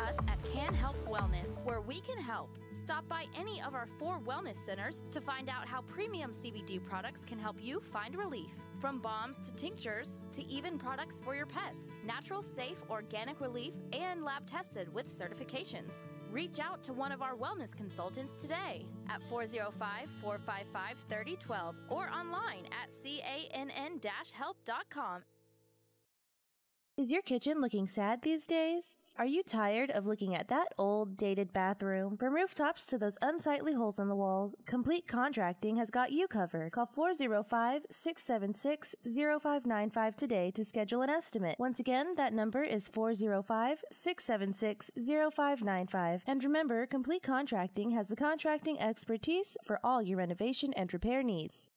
us at Can Help Wellness, where we can help. Stop by any of our 4 wellness centers to find out how premium CBD products can help you find relief. From balms to tinctures to even products for your pets. Natural, safe, organic relief and lab tested with certifications. Reach out to one of our wellness consultants today at 405-455-3012 or online at cann-help.com. Is your kitchen looking sad these days? Are you tired of looking at that old, dated bathroom? From rooftops to those unsightly holes in the walls, Complete Contracting has got you covered. Call 405-676-0595 today to schedule an estimate. Once again, that number is 405-676-0595. And remember, Complete Contracting has the contracting expertise for all your renovation and repair needs.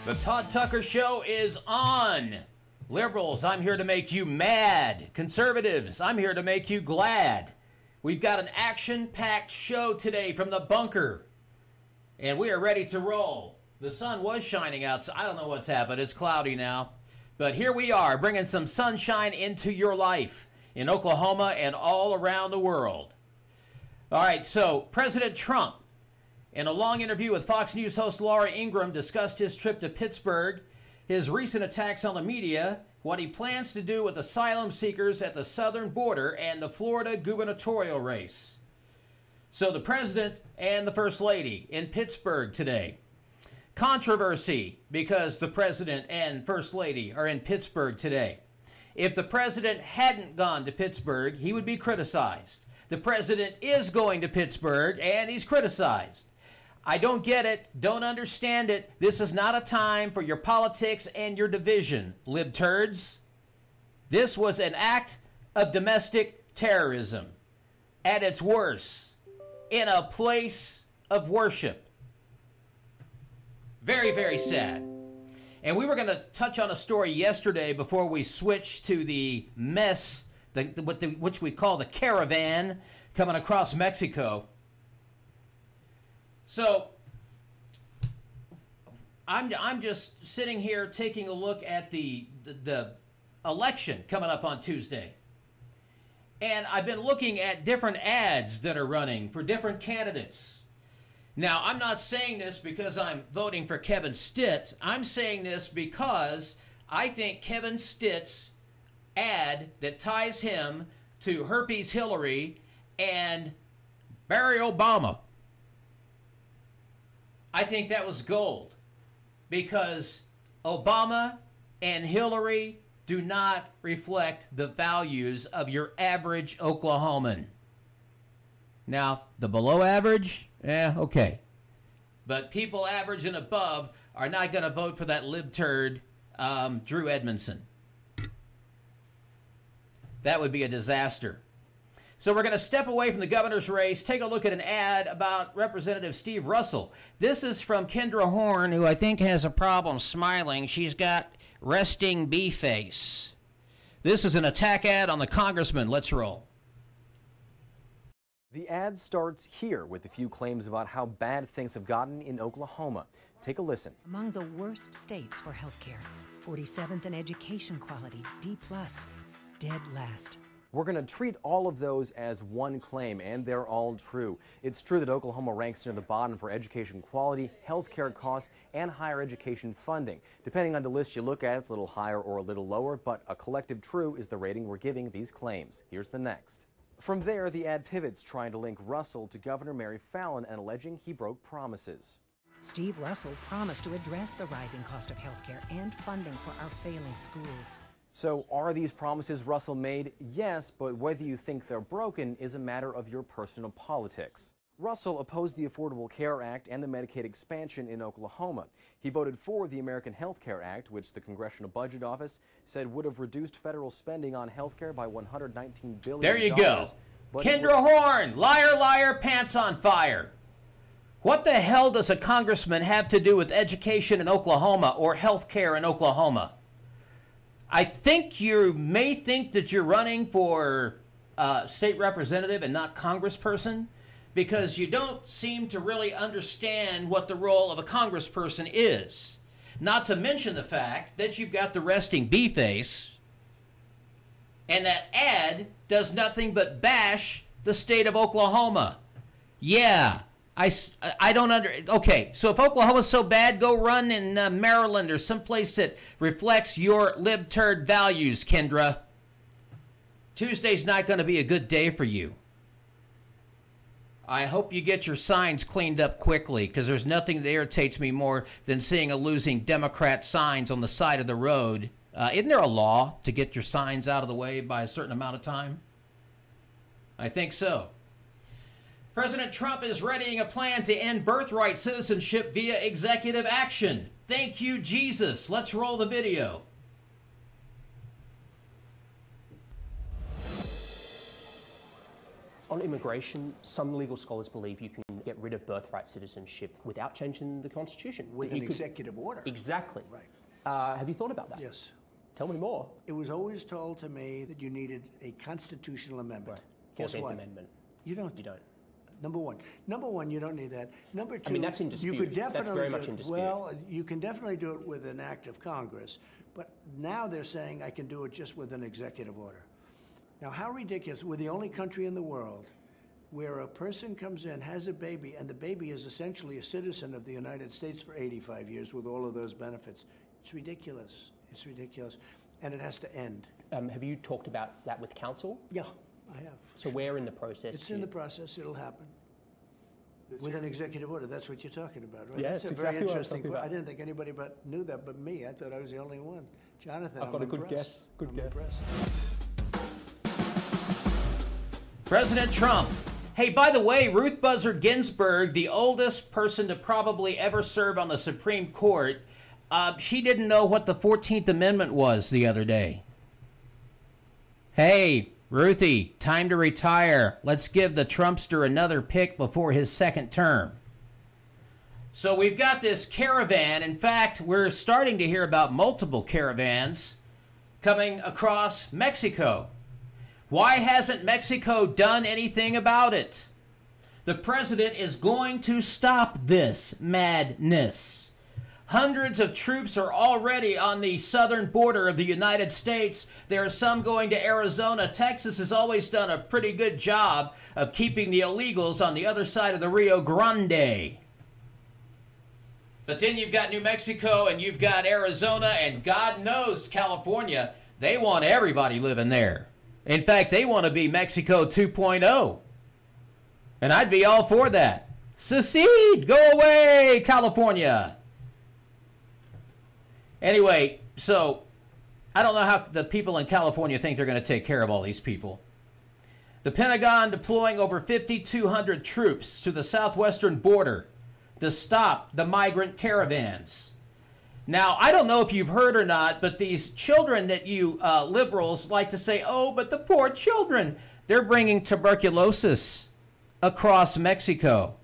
The Tod Tucker Show is on. Liberals, I'm here to make you mad. Conservatives, I'm here to make you glad. We've got an action-packed show today from the bunker, and we are ready to roll. The sun was shining out, so I don't know what's happened. It's cloudy now. But here we are, bringing some sunshine into your life in Oklahoma and all around the world. All right, so President Trump, in a long interview with Fox News host Laura Ingraham, discussed his trip to Pittsburgh, his recent attacks on the media, what he plans to do with asylum seekers at the southern border, and the Florida gubernatorial race. So the president and the first lady in Pittsburgh today. Controversy because the president and first lady are in Pittsburgh today. If the president hadn't gone to Pittsburgh, he would be criticized. The president is going to Pittsburgh, and he's criticized. I don't get it, don't understand it. This is not a time for your politics and your division, libturds. This was an act of domestic terrorism at its worst in a place of worship. Very, very sad. And we were going to touch on a story yesterday before we switched to the mess, which we call the caravan coming across Mexico. So I'm just sitting here taking a look at the election coming up on Tuesday. And I've been looking at different ads that are running for different candidates. Now, I'm not saying this because I'm voting for Kevin Stitt. I'm saying this because I think Kevin Stitt's ad that ties him to Herpes Hillary and Barack Obama, I think that was gold, because Obama and Hillary do not reflect the values of your average Oklahoman. Now, the below average, okay. But people average and above are not going to vote for that libturd, Drew Edmondson. That would be a disaster. So we're going to step away from the governor's race, take a look at an ad about Representative Steve Russell. This is from Kendra Horn, who I think has a problem smiling. She's got resting bee face. This is an attack ad on the congressman. Let's roll. The ad starts here with a few claims about how bad things have gotten in Oklahoma. Take a listen. Among the worst states for health care, 47th in education quality, D+, dead last. We're going to treat all of those as one claim, and they're all true. It's true that Oklahoma ranks near the bottom for education quality, health care costs, and higher education funding. Depending on the list you look at, it's a little higher or a little lower, but a collective true is the rating we're giving these claims. Here's the next. From there, the ad pivots, trying to link Russell to Governor Mary Fallin and alleging he broke promises. Steve Russell promised to address the rising cost of health care and funding for our failing schools. So are these promises Russell made? Yes, but whether you think they're broken is a matter of your personal politics. Russell opposed the Affordable Care Act and the Medicaid expansion in Oklahoma. He voted for the American Health Care Act, which the Congressional Budget Office said would have reduced federal spending on health care by $119 billion. There you go. Kendra Horn, liar, liar, pants on fire. What the hell does a congressman have to do with education in Oklahoma or health care in Oklahoma? I think you may think that you're running for state representative and not congressperson, because you don't seem to really understand what the role of a congressperson is. Not to mention the fact that you've got the resting B-face, and that ad does nothing but bash the state of Oklahoma. Yeah, I don't okay, so if Oklahoma's so bad, go run in Maryland or someplace that reflects your libturd values, Kendra. Tuesday's not going to be a good day for you. I hope you get your signs cleaned up quickly, because there's nothing that irritates me more than seeing a losing Democrat signs on the side of the road. Isn't there a law to get your signs out of the way by a certain amount of time? I think so. President Trump is readying a plan to end birthright citizenship via executive action. Thank you, Jesus. Let's roll the video. On immigration, some legal scholars believe you can get rid of birthright citizenship without changing the Constitution. With an executive order. Exactly. Right. Have you thought about that? Yes. Tell me more. It was always told to me that you needed a constitutional amendment. Right. Guess 14th what? Amendment. You don't. You don't. Number one, you don't need that. Number two, I mean, that's in dispute. You could definitely That's very much in dispute. Well, you can definitely do it with an act of Congress, but now they're saying I can do it just with an executive order. Now, how ridiculous. We're the only country in the world where a person comes in, has a baby, and the baby is essentially a citizen of the United States for 85 years with all of those benefits. It's ridiculous. It's ridiculous. And it has to end. Have you talked about that with council? Yeah, I have. So where in the process? It's in the process. It'll happen. With an executive order. That's what you're talking about, right? Yeah, That's it's a exactly very what I was interesting talking about. I didn't think anybody knew that but me. I thought I was the only one. Jonathan, I've got a good guess. Good guess. Impressed. President Trump. Hey, by the way, Ruth Bader Ginsburg, the oldest person to probably ever serve on the Supreme Court, she didn't know what the 14th Amendment was the other day. Hey, Ruthie, time to retire. Let's give the Trumpster another pick before his second term. So we've got this caravan. In fact, we're starting to hear about multiple caravans coming across Mexico. Why hasn't Mexico done anything about it? The president is going to stop this madness. Hundreds of troops are already on the southern border of the United States. There are some going to Arizona. Texas has always done a pretty good job of keeping the illegals on the other side of the Rio Grande. But then you've got New Mexico and you've got Arizona, and God knows California. They want everybody living there. In fact, they want to be Mexico 2.0. And I'd be all for that. Secede! Go away, California! Anyway, so I don't know how the people in California think they're going to take care of all these people. The Pentagon deploying over 5,200 troops to the southwestern border to stop the migrant caravans. Now, I don't know if you've heard or not, but these children that you liberals like to say, oh, but the poor children, they're bringing tuberculosis across Mexico.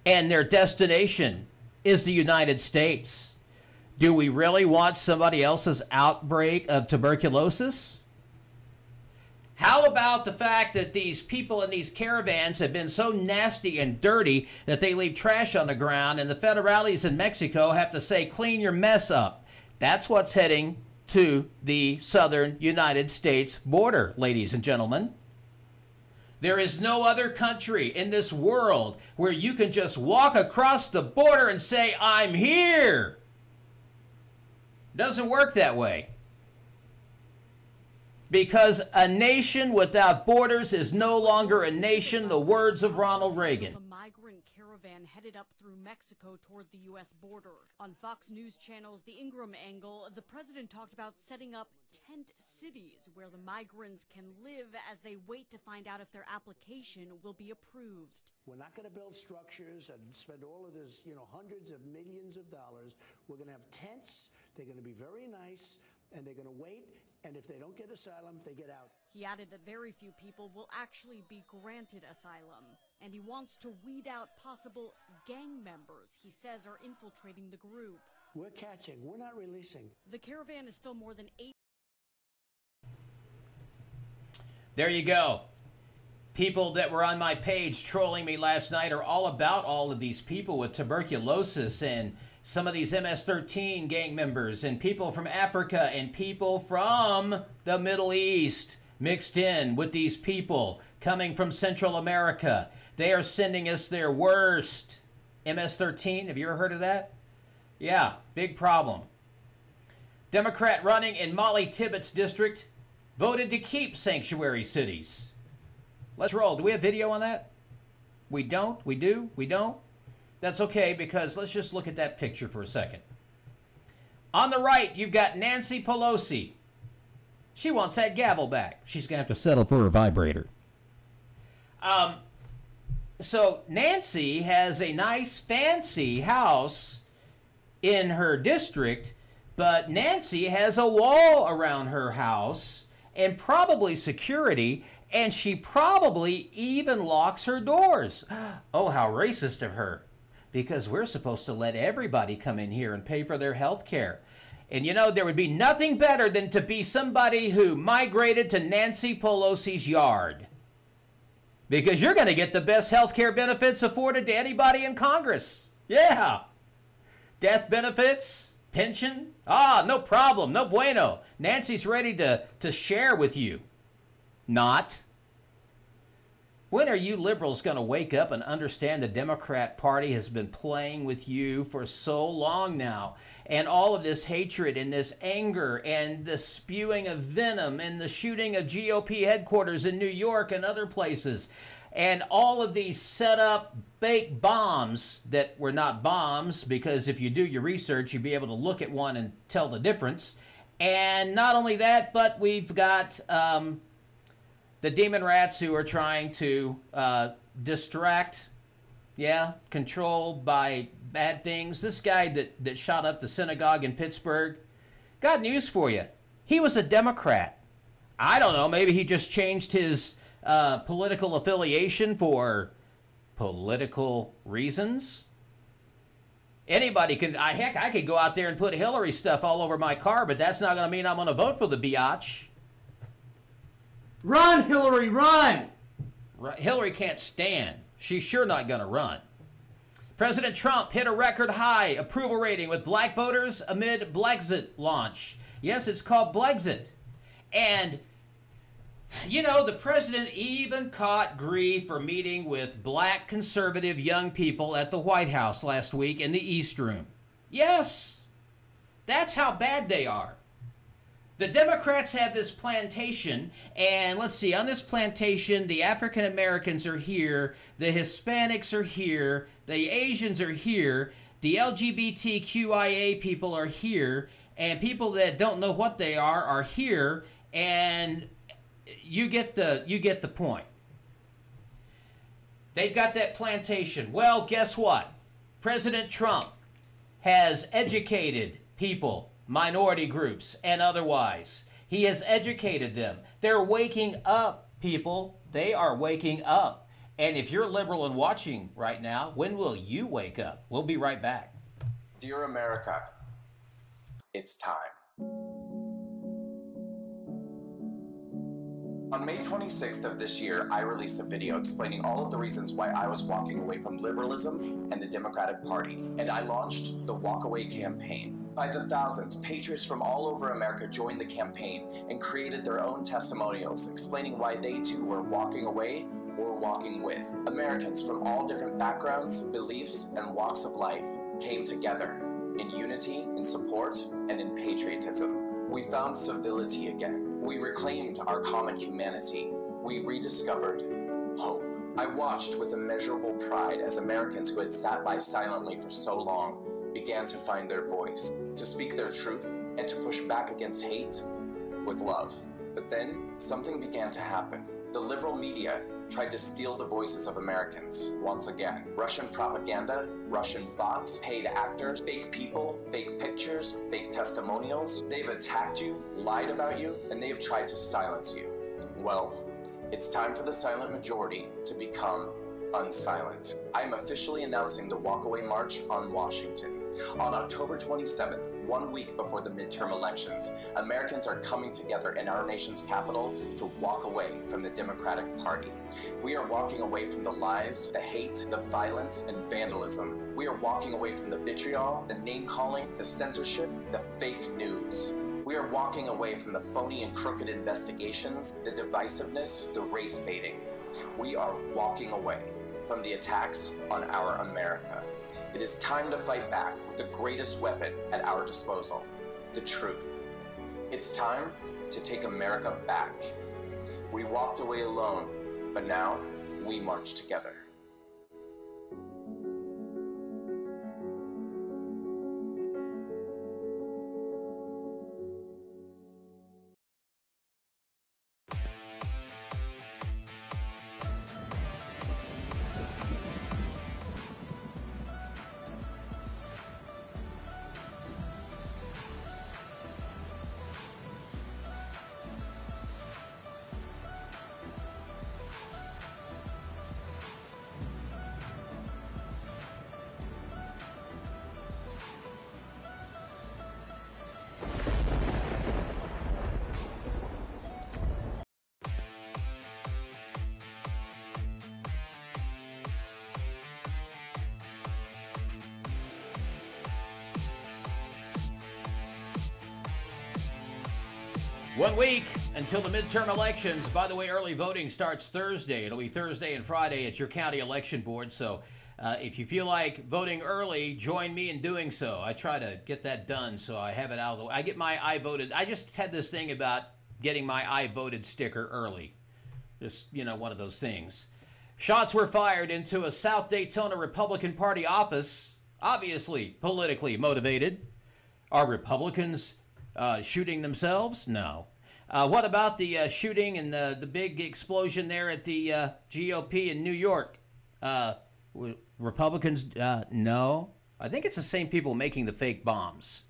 And their destination is the United States. Do we really want somebody else's outbreak of tuberculosis? How about the fact that these people in these caravans have been so nasty and dirty that they leave trash on the ground, and the federales in Mexico have to say, clean your mess up? That's what's heading to the southern United States border, ladies and gentlemen. There is no other country in this world where you can just walk across the border and say, I'm here. Doesn't work that way. Because a nation without borders is no longer a nation, the words of Ronald Reagan. A migrant caravan headed up through Mexico toward the U.S. border. On Fox News Channel's The Ingram Angle, the president talked about setting up tent cities where the migrants can live as they wait to find out if their application will be approved. We're not going to build structures and spend all of this, hundreds of millions of dollars. We're going to have tents. They're going to be very nice, and they're going to wait. And if they don't get asylum, they get out. He added that very few people will actually be granted asylum, and he wants to weed out possible gang members he says are infiltrating the group. We're catching. We're not releasing. The caravan is still more than 8. There you go. People that were on my page trolling me last night are all about all of these people with tuberculosis and some of these MS-13 gang members and people from Africa and people from the Middle East mixed in with these people coming from Central America. They are sending us their worst. MS-13, have you ever heard of that? Yeah, big problem. Democrat running in Molly Tibbetts' district voted to keep sanctuary cities. Let's roll. Do we have video on that? We don't? We do? We don't? That's okay, because let's just look at that picture for a second. On the right, you've got Nancy Pelosi. She wants that gavel back. She's going to have to settle for her vibrator. So Nancy has a nice, fancy house in her district, but Nancy has a wall around her house and probably security, and she probably even locks her doors. Oh, how racist of her. Because we're supposed to let everybody come in here and pay for their health care. And you know, there would be nothing better than to be somebody who migrated to Nancy Pelosi's yard. Because you're going to get the best health care benefits afforded to anybody in Congress. Yeah. Death benefits, pension. Ah, no problem, no bueno. Nancy's ready to share with you. Not. When are you liberals going to wake up and understand the Democrat Party has been playing with you for so long now? And all of this hatred and this anger and the spewing of venom and the shooting of GOP headquarters in New York and other places. And all of these set up fake bombs that were not bombs, because if you do your research, you'll be able to look at one and tell the difference. And not only that, but we've got the demon rats who are trying to distract, control by bad things. This guy that shot up the synagogue in Pittsburgh, got news for you. He was a Democrat. I don't know, maybe he just changed his political affiliation for political reasons. Anybody can, heck, I could go out there and put Hillary stuff all over my car, but that's not going to mean I'm going to vote for the biatch. Run, Hillary, run! Hillary can't stand. She's sure not going to run. President Trump hit a record high approval rating with black voters amid Blexit launch. Yes, it's called Blexit. And, you know, the president even caught grief for meeting with black conservative young people at the White House last week in the East Room. Yes, that's how bad they are. The Democrats have this plantation, and let's see, on this plantation, the African Americans are here, the Hispanics are here, the Asians are here, the LGBTQIA people are here, and people that don't know what they are here, and you get the point. They've got that plantation. Well, guess what? President Trump has educated people, minority groups, and otherwise. He has educated them. They're waking up, people. They are waking up. And if you're liberal and watching right now, when will you wake up? We'll be right back. Dear America, it's time. On May 26th of this year, I released a video explaining all of the reasons why I was walking away from liberalism and the Democratic Party, and I launched the Walk Away campaign. By the thousands, patriots from all over America joined the campaign and created their own testimonials, explaining why they too were walking away or walking with. Americans from all different backgrounds, beliefs, and walks of life came together in unity, in support, and in patriotism. We found civility again. We reclaimed our common humanity. We rediscovered hope. I watched with immeasurable pride as Americans who had sat by silently for so long began to find their voice, to speak their truth, and to push back against hate with love. But then something began to happen. The liberal media tried to steal the voices of Americans once again. Russian propaganda, Russian bots, paid actors, fake people, fake pictures, fake testimonials. They've attacked you, lied about you, and they've tried to silence you. Well, it's time for the silent majority to become unsilent. I am officially announcing the Walkaway March on Washington. On October 27th, 1 week before the midterm elections, Americans are coming together in our nation's capital to walk away from the Democratic Party. We are walking away from the lies, the hate, the violence, and vandalism. We are walking away from the vitriol, the name-calling, the censorship, the fake news. We are walking away from the phony and crooked investigations, the divisiveness, the race baiting. We are walking away from the attacks on our America. It is time to fight back with the greatest weapon at our disposal, the truth. It's time to take America back. We walked away alone, but now we march together. One week until the midterm elections. By the way, early voting starts Thursday. It'll be Thursday and Friday at your county election board. So if you feel like voting early, join me in doing so. I try to get that done so I have it out of the way. I get my I voted. I just had this thing about getting my I voted sticker early. Just, you know, one of those things. Shots were fired into a South Daytona Republican Party office, obviously politically motivated. Are Republicans shooting themselves? No. What about the shooting and the big explosion there at the GOP in New York? Republicans? No. I think it's the same people making the fake bombs,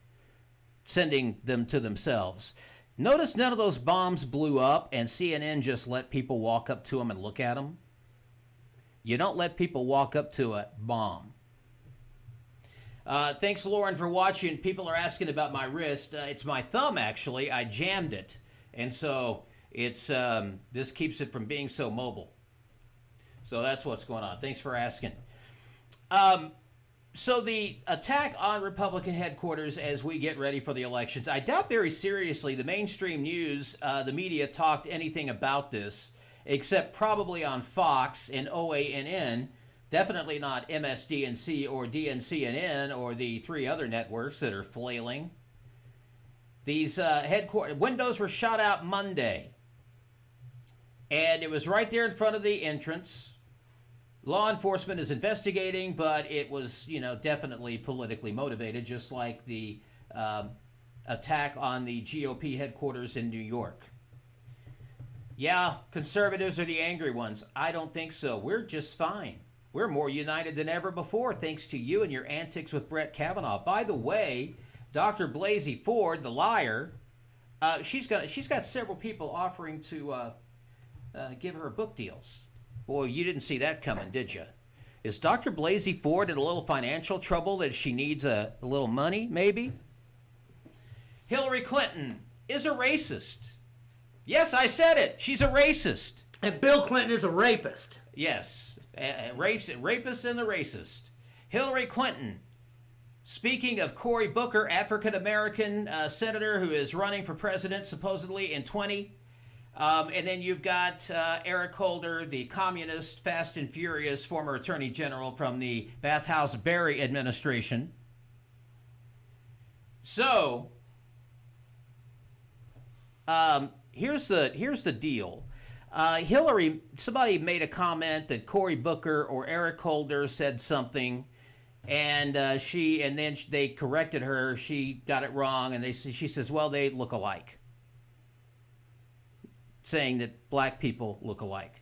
sending them to themselves. Notice none of those bombs blew up and CNN just let people walk up to them and look at them. You don't let people walk up to a bomb. Thanks, Lauren, for watching. People are asking about my wrist. It's my thumb, actually. I jammed it. And so it's this keeps it from being so mobile. So that's what's going on. Thanks for asking. So the attack on Republican headquarters as we get ready for the elections, I doubt very seriously the mainstream news, the media talked anything about this, except probably on Fox and OANN. Definitely not MSDNC or DNCNN or the three other networks that are flailing. These headquarters windows were shot out Monday, and it was right there in front of the entrance. Law enforcement is investigating, but it was, you know, definitely politically motivated, just like the attack on the GOP headquarters in New York. Yeah, conservatives are the angry ones. I don't think so. We're just fine. We're more united than ever before, thanks to you and your antics with Brett Kavanaugh. By the way, Dr. Blasey Ford, the liar, she's got several people offering to give her book deals. Boy, you didn't see that coming, did you? Is Dr. Blasey Ford in a little financial trouble that she needs a little money, maybe? Hillary Clinton is a racist. Yes, I said it. She's a racist. And Bill Clinton is a rapist. Yes. Rapist and the racist. Hillary Clinton. Speaking of Cory Booker, African-American senator who is running for president supposedly in 20. And then you've got Eric Holder, the communist, fast and furious former attorney general from the Bathhouse-Berry administration. So, here's the deal. Hillary, somebody made a comment that Cory Booker or Eric Holder said something, and then they corrected her. She got it wrong, and she says, well, they look alike, saying that black people look alike.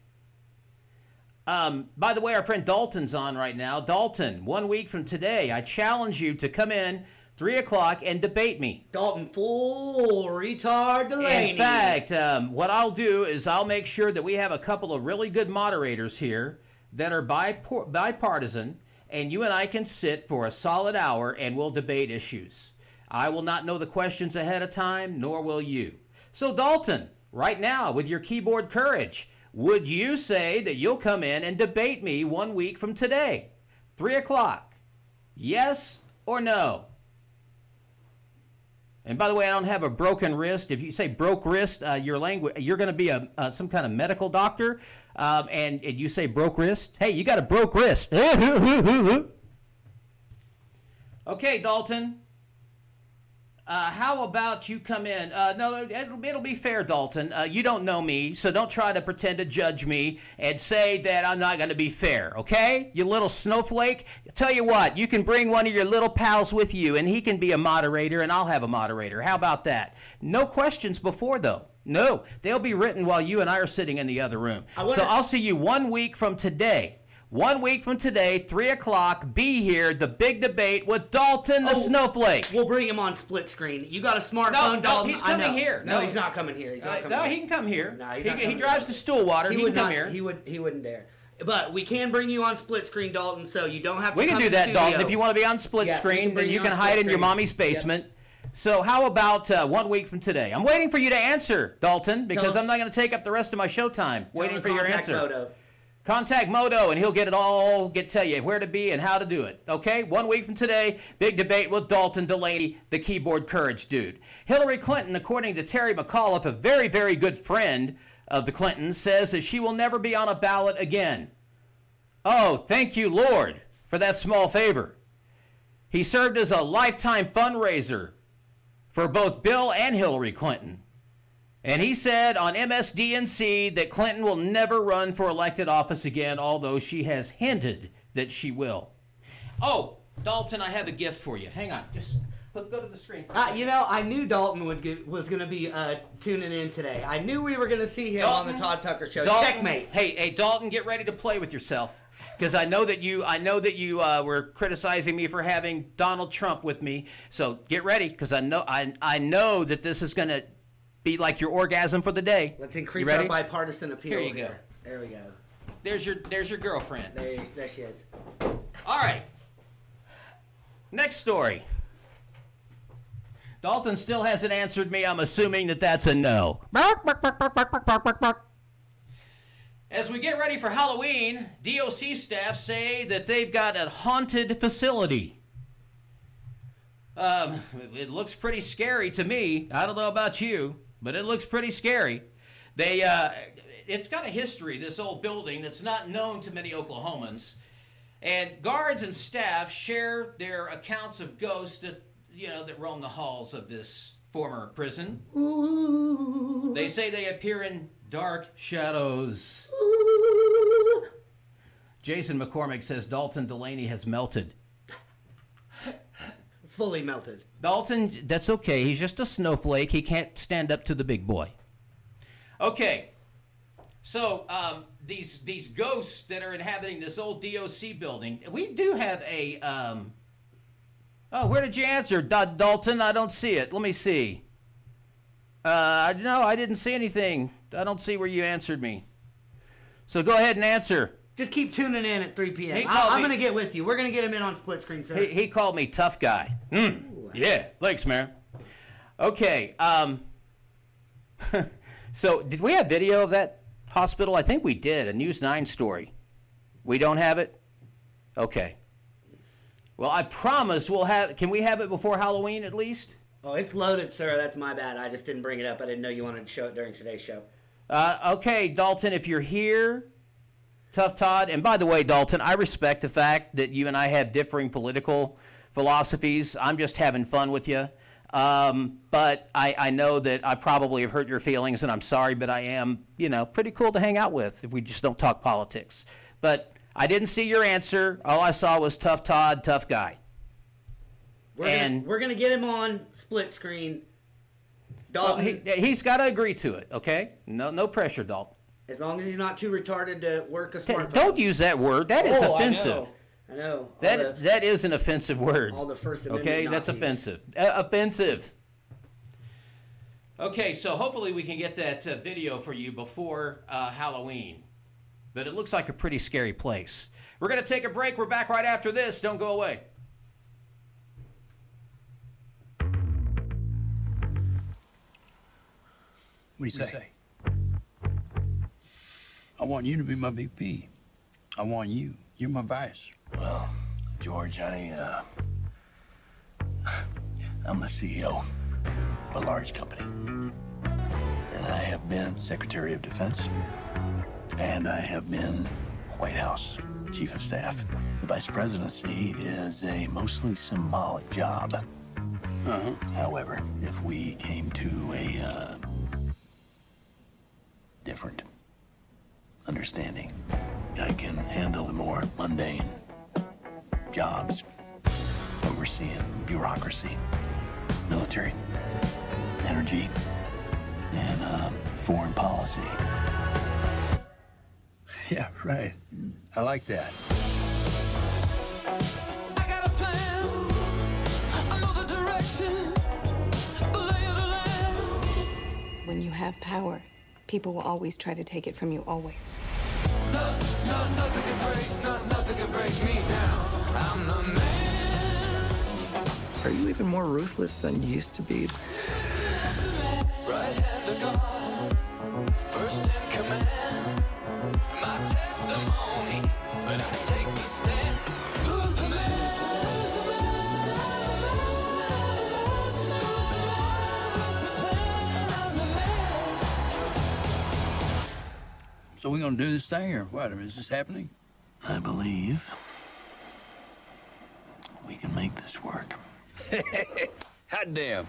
By the way, our friend Dalton's on right now. Dalton, 1 week from today, I challenge you to come in 3 o'clock and debate me. Dalton, full retard Delaney. In fact, what I'll do is I'll make sure that we have a couple of really good moderators here that are bipartisan, and you and I can sit for a solid hour and we'll debate issues. I will not know the questions ahead of time, nor will you. So Dalton, right now, with your keyboard courage, would you say that you'll come in and debate me 1 week from today, 3 o'clock? Yes or no? And by the way, I don't have a broken wrist. If you say broke wrist, you're going to be some kind of medical doctor, and you say broke wrist. Hey, you got a broke wrist. Okay, Dalton. How about you come in? No, it'll be fair, Dalton. You don't know me, so don't try to pretend to judge me and say that I'm not going to be fair, okay? You little snowflake. Tell you what, you can bring one of your little pals with you, and he can be a moderator, and I'll have a moderator. How about that? No questions before, though. No, they'll be written while you and I are sitting in the other room. So I'll see you 1 week from today. 1 week from today, 3 o'clock, be here, the big debate with Dalton the Snowflake. We'll bring him on split screen. You got a smartphone, Dalton? No, he's coming here. No, he's not coming here. He's not coming here. He can come here. No, he drives to Stillwater. He can come here. He wouldn't dare. But we can bring you on split screen, Dalton, so you don't have to We can do that, Dalton. If you want to be on split screen, then you can hide in your mommy's basement. Yep. So how about 1 week from today? I'm waiting for you to answer, Dalton, because I'm not going to take up the rest of my showtime waiting for your answer. Contact Moto, and he'll tell you where to be and how to do it. Okay? 1 week from today, big debate with Dalton Delaney, the keyboard courage dude. Hillary Clinton, according to Terry McAuliffe, a very, very good friend of the Clintons, says that she will never be on a ballot again. Oh, thank you, Lord, for that small favor. He served as a lifetime fundraiser for both Bill and Hillary Clinton. And he said on MSDNC that Clinton will never run for elected office again, although she has hinted that she will. Oh, Dalton, I have a gift for you. Hang on. Just go to the screen. I knew Dalton was going to be tuning in today. I knew we were going to see him on the Tod Tucker Show. Dalton, checkmate. Hey, Dalton, get ready to play with yourself. Because I know that you were criticizing me for having Donald Trump with me. So get ready, because I know that this is going to be like your orgasm for the day. Let's increase our bipartisan appeal. Here you go. There we go. There's your girlfriend. There she is. All right. Next story. Dalton still hasn't answered me. I'm assuming that that's a no. As we get ready for Halloween, DOC staff say that they've got a haunted facility. It looks pretty scary to me. I don't know about you, but it looks pretty scary. It's got a history, this old building, that's not known to many Oklahomans. And guards and staff share their accounts of ghosts that roam the halls of this former prison. Ooh. They say they appear in dark shadows. Ooh. Jason McCormick says Dalton Delaney has melted. Fully melted. Dalton, that's okay. He's just a snowflake. He can't stand up to the big boy. Okay. So these ghosts that are inhabiting this old DOC building, we do have a... Oh, where did you answer, Dalton? I don't see it. Let me see. No, I didn't see anything. I don't see where you answered me. So go ahead and answer. Just keep tuning in at 3 p.m. I'm going to get with you. We're going to get him in on split screen, sir. He called me tough guy. Yeah, thanks, man. Okay. So did we have video of that hospital? I think we did, a News 9 story. We don't have it? Okay. Well, I promise we'll have... Can we have it before Halloween at least? Oh, it's loaded, sir. That's my bad. I just didn't bring it up. I didn't know you wanted to show it during today's show. Okay, Dalton, if you're here... Tough Todd, and by the way, Dalton, I respect the fact that you and I have differing political philosophies. I'm just having fun with you. But I know that I probably have hurt your feelings, and I'm sorry, but I am, pretty cool to hang out with if we just don't talk politics. But I didn't see your answer. All I saw was tough Todd, tough guy. We're gonna get him on split screen. Dalton, well, he's got to agree to it, okay? No pressure, Dalton. As long as he's not too retarded to work a smartphone. Don't use that word. That is offensive. I know. That is an offensive word. All the First Amendment Okay, Nazis. That's offensive. Offensive. Okay, so hopefully we can get that video for you before Halloween. but it looks like a pretty scary place. We're going to take a break. We're back right after this. Don't go away. What do you say? I want you to be my VP. I want you. You're my vice. Well, George, I'm the CEO of a large company. And I have been Secretary of Defense. And I have been White House Chief of Staff. The Vice Presidency is a mostly symbolic job. However, if we came to a different understanding, I can handle the more mundane jobs, overseeing bureaucracy, military, energy, and foreign policy. Yeah, right. I like that. I got a plan. I know the direction, the lay of the land. When you have power, people will always try to take it from you, always. Nothing can break me down. I'm the man. Are you even more ruthless than you used to be? Right hand to God, first in command. My testimony, but I take the stand. Who's the man? Who's the man? Who's the man? Who's the man? Who's the plan? I'm the man. So we gonna do this thing, or what? I mean, is this happening? I believe we can make this work. Hot damn.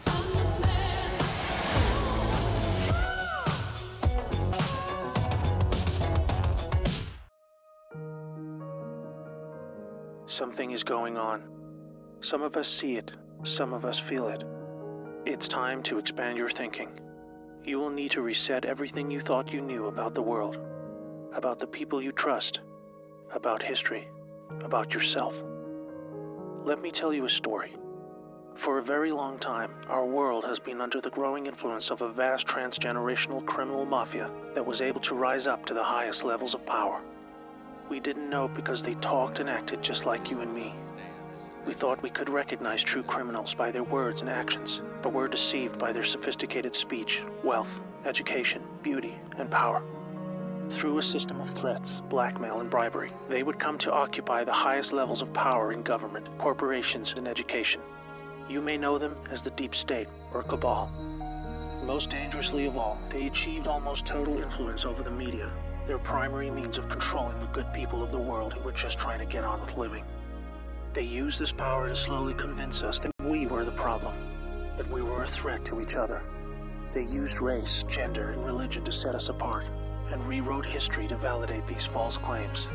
Something is going on. Some of us see it, some of us feel it. It's time to expand your thinking. You will need to reset everything you thought you knew about the world, about the people you trust, about history, about yourself. Let me tell you a story. For a very long time, our world has been under the growing influence of a vast transgenerational criminal mafia that was able to rise up to the highest levels of power. We didn't know because they talked and acted just like you and me. We thought we could recognize true criminals by their words and actions, but were deceived by their sophisticated speech, wealth, education, beauty, and power. Through a system of threats, blackmail, and bribery, they would come to occupy the highest levels of power in government, corporations, and education. You may know them as the Deep State or Cabal. Most dangerously of all, they achieved almost total influence over the media, their primary means of controlling the good people of the world who were just trying to get on with living. They used this power to slowly convince us that we were the problem, that we were a threat to each other. They used race, gender, and religion to set us apart, and rewrote history to validate these false claims.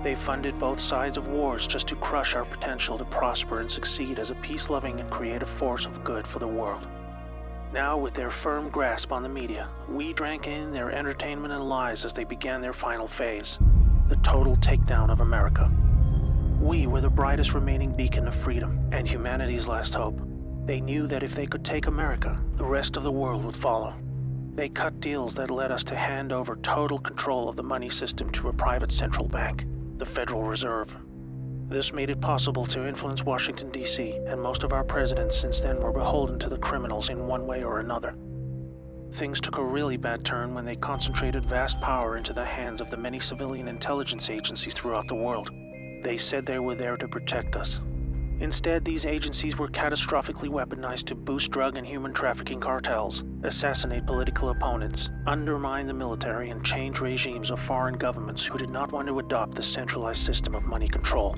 They funded both sides of wars just to crush our potential to prosper and succeed as a peace-loving and creative force of good for the world. Now, with their firm grasp on the media, we drank in their entertainment and lies as they began their final phase, the total takedown of America. We were the brightest remaining beacon of freedom and humanity's last hope. They knew that if they could take America, the rest of the world would follow. They cut deals that led us to hand over total control of the money system to a private central bank, the Federal Reserve. This made it possible to influence Washington, D.C., and most of our presidents since then were beholden to the criminals in one way or another. Things took a really bad turn when they concentrated vast power into the hands of the many civilian intelligence agencies throughout the world. They said they were there to protect us. Instead, these agencies were catastrophically weaponized to boost drug and human trafficking cartels, assassinate political opponents, undermine the military, and change regimes of foreign governments who did not want to adopt the centralized system of money control.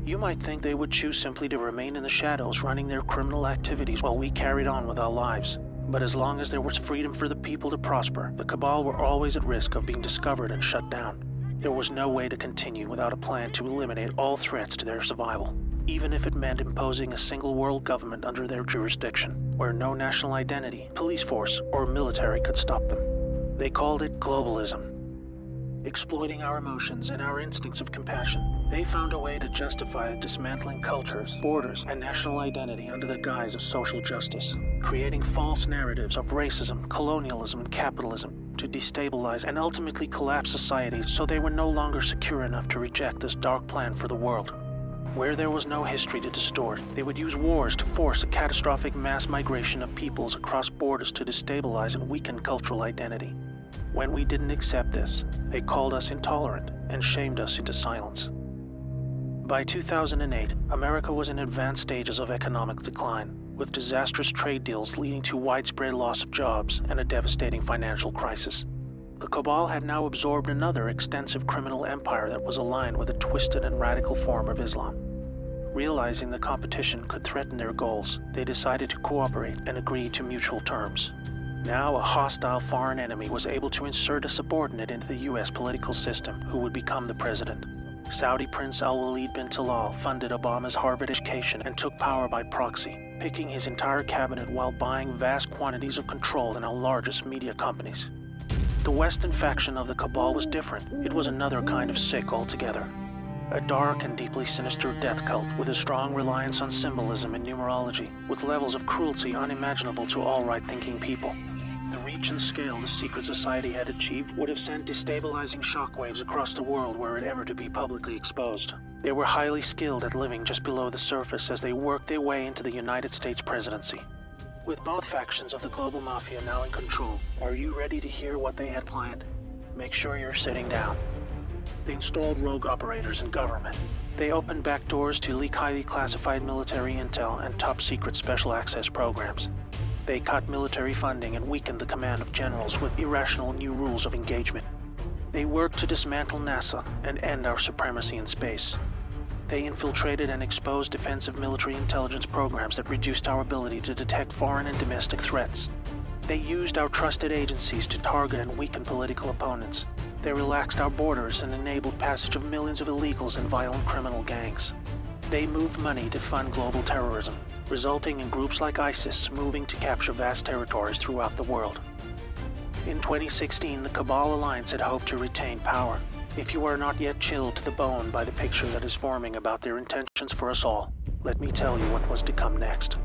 You might think they would choose simply to remain in the shadows running their criminal activities while we carried on with our lives. But as long as there was freedom for the people to prosper, the Cabal were always at risk of being discovered and shut down. There was no way to continue without a plan to eliminate all threats to their survival, even if it meant imposing a single world government under their jurisdiction, where no national identity, police force, or military could stop them. They called it globalism. Exploiting our emotions and our instincts of compassion, they found a way to justify dismantling cultures, borders, and national identity under the guise of social justice, creating false narratives of racism, colonialism, and capitalism, to destabilize and ultimately collapse societies so they were no longer secure enough to reject this dark plan for the world. Where there was no history to distort, they would use wars to force a catastrophic mass migration of peoples across borders to destabilize and weaken cultural identity. When we didn't accept this, they called us intolerant and shamed us into silence. By 2008, America was in advanced stages of economic decline, with disastrous trade deals leading to widespread loss of jobs and a devastating financial crisis. The cabal had now absorbed another extensive criminal empire that was aligned with a twisted and radical form of Islam. Realizing the competition could threaten their goals, they decided to cooperate and agree to mutual terms. Now a hostile foreign enemy was able to insert a subordinate into the US political system who would become the president. Saudi Prince Al-Walid bin Talal funded Obama's Harvard education and took power by proxy, picking his entire cabinet while buying vast quantities of control in our largest media companies. The Western faction of the cabal was different. It was another kind of sick altogether. A dark and deeply sinister death cult with a strong reliance on symbolism and numerology, with levels of cruelty unimaginable to all right-thinking people. The reach and scale the secret society had achieved would have sent destabilizing shockwaves across the world were it ever to be publicly exposed. They were highly skilled at living just below the surface as they worked their way into the United States presidency. With both factions of the global mafia now in control, are you ready to hear what they had planned? Make sure you're sitting down. They installed rogue operators in government. They opened back doors to leak highly classified military intel and top-secret special access programs. They cut military funding and weakened the command of generals with irrational new rules of engagement. They worked to dismantle NASA and end our supremacy in space. They infiltrated and exposed defensive military intelligence programs that reduced our ability to detect foreign and domestic threats. They used our trusted agencies to target and weaken political opponents. They relaxed our borders and enabled passage of millions of illegals and violent criminal gangs. They moved money to fund global terrorism, resulting in groups like ISIS moving to capture vast territories throughout the world. In 2016, the Cabal Alliance had hoped to retain power. If you are not yet chilled to the bone by the picture that is forming about their intentions for us all, let me tell you what was to come next.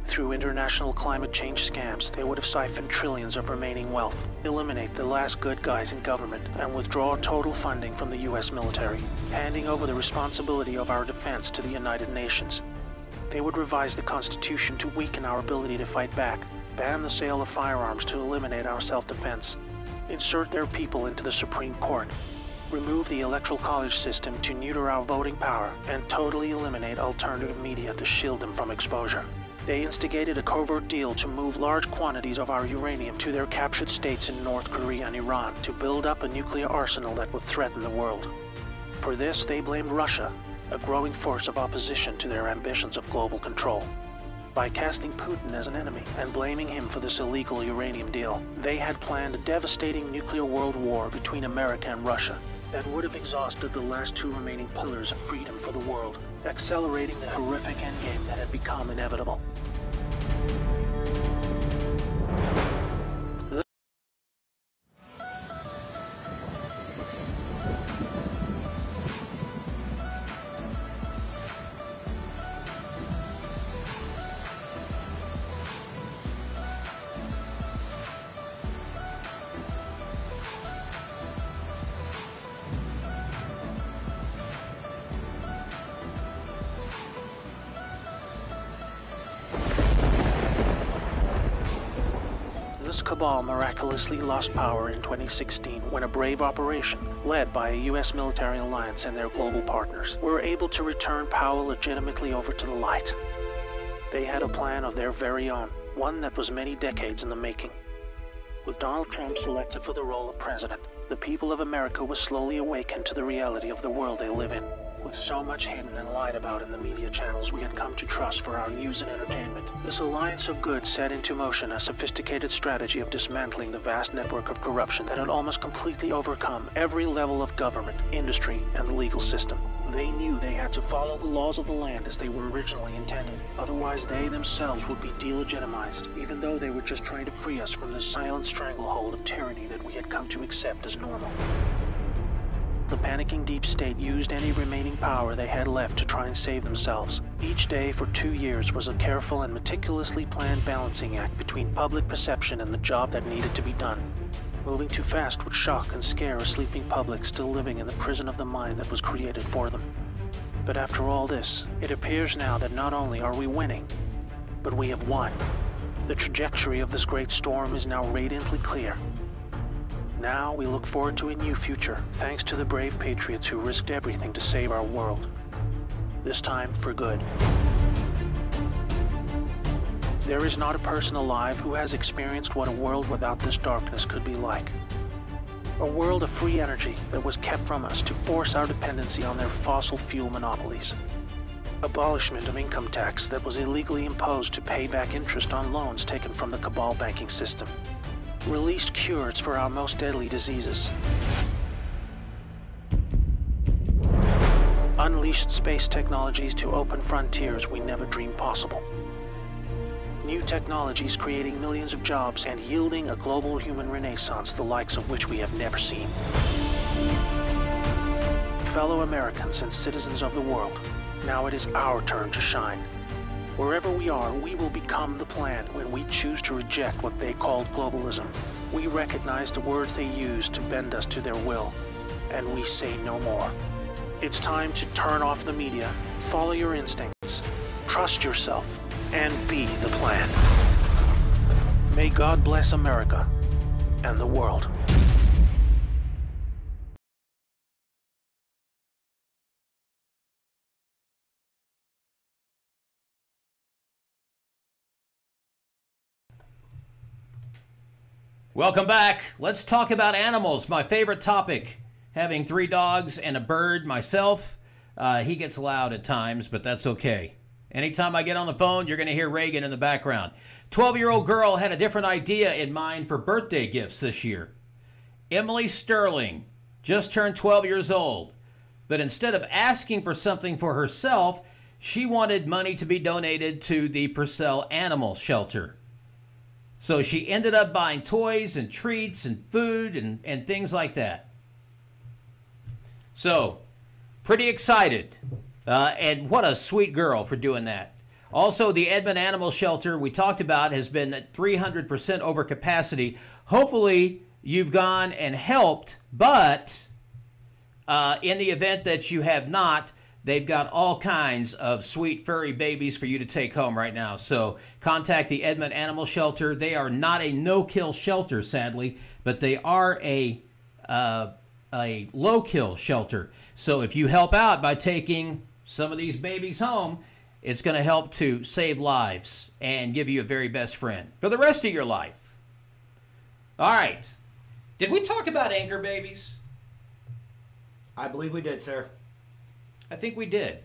Through international climate change scams, they would have siphoned trillions of remaining wealth, eliminate the last good guys in government, and withdraw total funding from the US military, handing over the responsibility of our defense to the United Nations. They would revise the Constitution to weaken our ability to fight back, ban the sale of firearms to eliminate our self-defense, insert their people into the Supreme Court, remove the Electoral College system to neuter our voting power, and totally eliminate alternative media to shield them from exposure. They instigated a covert deal to move large quantities of our uranium to their captured states in North Korea and Iran to build up a nuclear arsenal that would threaten the world. For this, they blamed Russia, a growing force of opposition to their ambitions of global control. By casting Putin as an enemy and blaming him for this illegal uranium deal, they had planned a devastating nuclear world war between America and Russia that would have exhausted the last two remaining pillars of freedom for the world, accelerating the horrific endgame that had become inevitable. This cabal miraculously lost power in 2016 when a brave operation, led by a US military alliance and their global partners, were able to return power legitimately over to the light. They had a plan of their very own, one that was many decades in the making. With Donald Trump selected for the role of president, the people of America were slowly awakened to the reality of the world they live in. With so much hidden and lied about in the media channels we had come to trust for our news and entertainment, this alliance of good set into motion a sophisticated strategy of dismantling the vast network of corruption that had almost completely overcome every level of government, industry, and the legal system. They knew they had to follow the laws of the land as they were originally intended. Otherwise, they themselves would be delegitimized, even though they were just trying to free us from the silent stranglehold of tyranny that we had come to accept as normal. The panicking deep state used any remaining power they had left to try and save themselves. Each day for 2 years was a careful and meticulously planned balancing act between public perception and the job that needed to be done. Moving too fast would shock and scare a sleeping public still living in the prison of the mind that was created for them. But after all this, it appears now that not only are we winning, but we have won. The trajectory of this great storm is now radiantly clear. Now we look forward to a new future, thanks to the brave patriots who risked everything to save our world. This time for good. There is not a person alive who has experienced what a world without this darkness could be like. A world of free energy that was kept from us to force our dependency on their fossil fuel monopolies. Abolishment of income tax that was illegally imposed to pay back interest on loans taken from the cabal banking system. Released cures for our most deadly diseases. Unleashed space technologies to open frontiers we never dreamed possible. New technologies creating millions of jobs and yielding a global human renaissance the likes of which we have never seen. Fellow Americans and citizens of the world, now it is our turn to shine. Wherever we are, we will become the plan when we choose to reject what they called globalism. We recognize the words they use to bend us to their will, and we say no more. It's time to turn off the media, follow your instincts, trust yourself, and be the plan. May God bless America and the world. Welcome back. Let's talk about animals, my favorite topic. Having 3 dogs and a bird myself, he gets loud at times, but that's okay. Anytime I get on the phone, you're going to hear Reagan in the background. 12-year-old girl had a different idea in mind for birthday gifts this year. Emily Sterling just turned 12 years old, but instead of asking for something for herself, she wanted money to be donated to the Purcell Animal Shelter. So she ended up buying toys and treats and food and things like that. So, pretty excited. And what a sweet girl for doing that. Also, the Edmond Animal Shelter we talked about has been at 300% over capacity. Hopefully, you've gone and helped, but in the event that you have not, they've got all kinds of sweet furry babies for you to take home right now. So contact the Edmond Animal Shelter. They are not a no-kill shelter, sadly, but they are a low-kill shelter. So if you help out by taking some of these babies home, it's going to help to save lives and give you a very best friend for the rest of your life. All right. Did we talk about anchor babies? I believe we did, sir. I think we did.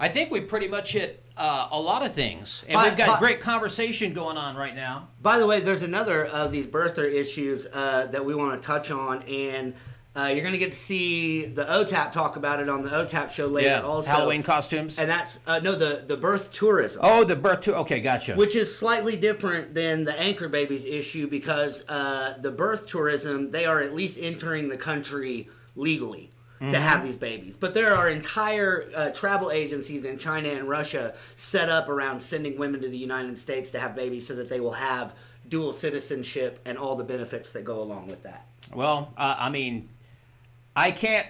I think we pretty much hit a lot of things. And we've got great conversation going on right now. By the way, there's another of these birther issues that we want to touch on, and you're going to get to see the OTAP talk about it on the OTAP show later also. Halloween costumes. And that's, the birth tourism. Oh, the birth tour. Okay, gotcha. Which is slightly different than the anchor babies issue because the birth tourism, they are at least entering the country legally to have these babies. But there are entire travel agencies in China and Russia set up around sending women to the United States to have babies so that they will have dual citizenship and all the benefits that go along with that. Well, I mean, I can't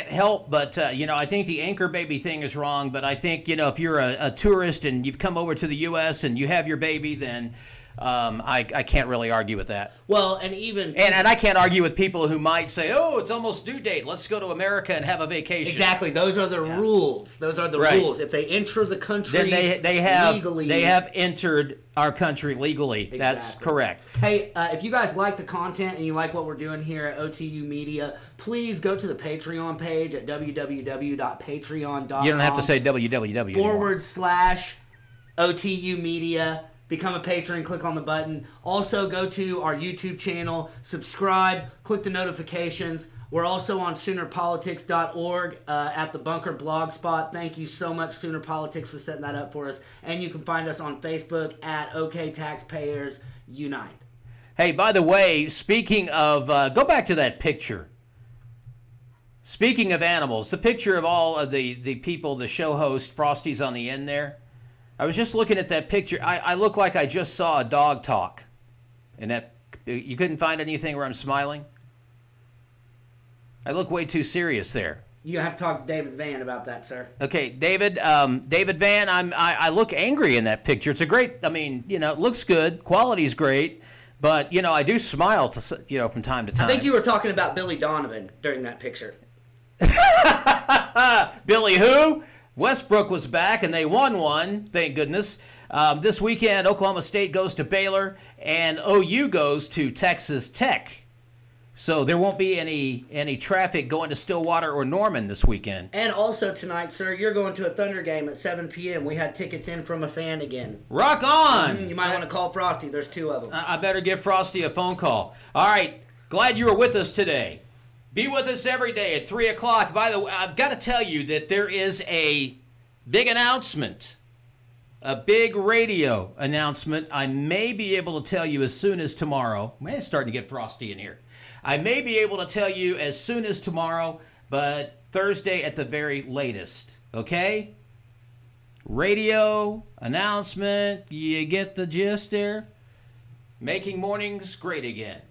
help but, I think the anchor baby thing is wrong, but I think, if you're a tourist and you've come over to the U.S. and you have your baby, then I can't really argue with that. Well, and even... And I can't argue with people who might say, oh, it's almost due date. Let's go to America and have a vacation. Exactly. Those are the rules. Those are the rules. If they enter the country then they have legally... They have entered our country legally. Exactly. That's correct. Hey, if you guys like the content and you like what we're doing here at OTU Media, please go to the Patreon page at www.patreon.com. You don't have to say www. /OTU Media. Become a patron, click on the button. Also, go to our YouTube channel, subscribe, click the notifications. We're also on SoonerPolitics.org at the Bunker blog spot. Thank you so much, Sooner Politics, for setting that up for us. And you can find us on Facebook at OK Taxpayers Unite. Hey, by the way, speaking of, go back to that picture. Speaking of animals, the picture of all of the people, the show host, Frosty's on the end there. I was just looking at that picture. I look like I just saw a dog talk in You couldn't find anything where I'm smiling? I look way too serious there. You have to talk to David Van about that, sir. Okay, David. David Van. I look angry in that picture. It's a great. I mean, it looks good. Quality's great, but I do smile from time to time. I think you were talking about Billy Donovan during that picture. Billy who? Westbrook was back and they won one. Thank goodness. This weekend, Oklahoma State goes to Baylor and OU goes to Texas Tech. So there won't be any traffic going to Stillwater or Norman this weekend. And also tonight, sir, you're going to a Thunder game at 7 p.m. We had tickets in from a fan again. Rock on! You might want to call Frosty. There's 2 of them. I better give Frosty a phone call. All right. Glad you were with us today. Be with us every day at 3 o'clock. By the way, I've got to tell you that there is a big announcement. A big radio announcement. I may be able to tell you as soon as tomorrow. Man, it's starting to get frosty in here. I may be able to tell you as soon as tomorrow, but Thursday at the very latest. Okay? Radio announcement. You get the gist there? Making mornings great again.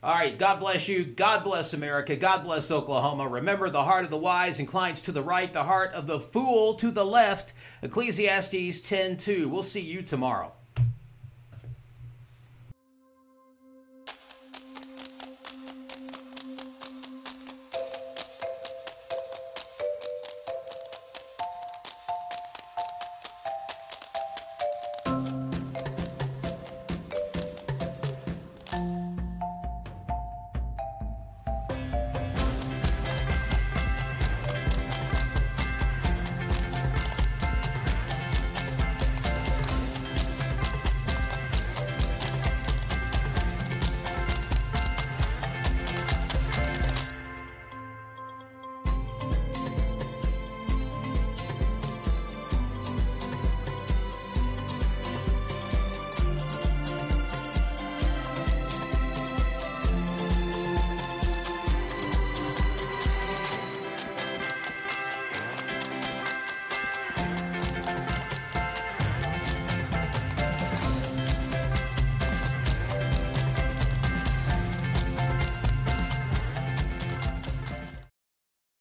All right, God bless you. God bless America. God bless Oklahoma. Remember, the heart of the wise inclines to the right, the heart of the fool to the left. Ecclesiastes 10:2. We'll see you tomorrow.